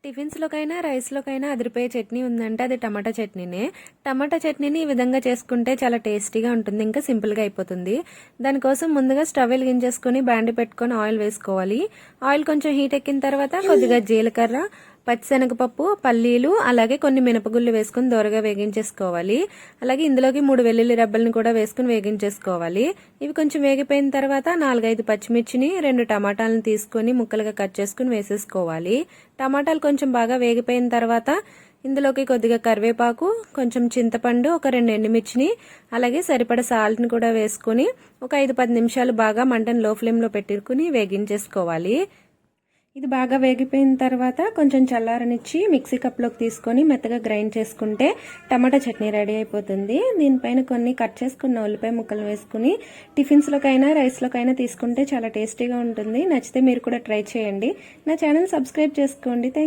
టిఫిన్స్‌లోకైనా, రైస్‌లోకైనా అదిరిపోయే చట్నీ ఉందంటే అది టమాటా చట్నీనే. టమాటా చట్నీని ఈ విధంగా చేసుకుంటే చాలా టేస్టీగా ఉంటుంది. ఇంకా సింపుల్‌గా అయిపోతుంది. దానికోసం ముందుగా స్టవ్ వెలిగించేసుకొని బాండీ పెట్టుకొని ఆయిల్ వేసుకోవాలి. ఆయిల్ కొంచెం హీట్ ఎక్కిన తర్వాత కొద్దిగా జీలకర్ర, పచ్చిశనగపప్పు, పల్లీలు, అలాగే కొన్ని మినపగుళ్ళు వేసుకుని దోరగా వేగించేసుకోవాలి. అలాగే ఇందులోకి 3 వెల్లుల్లి రెబ్బలను కూడా వేసుకుని వేగించేసుకోవాలి. ఇవి కొంచెం వేగిపోయిన తర్వాత 4-5 పచ్చిమిర్చిని, 2 టమాటాలను తీసుకొని ముక్కలుగా కట్ చేసుకుని వేసేసుకోవాలి. టమాటాలు కొంచెం బాగా వేగిపోయిన తర్వాత ఇందులోకి కొద్దిగా కరివేపాకు, కొంచెం చింతపండు, ఒక 2 ఎండుమిర్చిని, అలాగే సరిపడా సాల్ట్ని కూడా వేసుకుని ఒక 5-10 నిమిషాలు బాగా మంటను లో ఫ్లేమ్లో పెట్టుకుని వేగించేసుకోవాలి. ఇది బాగా వేగిపోయిన తర్వాత కొంచెం చల్లారనిచ్చి మిక్సీ కప్లోకి తీసుకొని మెత్తగా గ్రైండ్ చేసుకుంటే టమాటా చట్నీ రెడీ అయిపోతుంది. దీనిపైన కొన్ని కట్ చేసుకున్న ఉల్లిపాయ ముక్కలు వేసుకుని టిఫిన్స్లోకైనా రైస్లోకైనా తీసుకుంటే చాలా టేస్టీగా ఉంటుంది. నచ్చితే మీరు కూడా ట్రై చేయండి. నా ఛానల్ సబ్స్క్రైబ్ చేసుకోండి. థ్యాంక్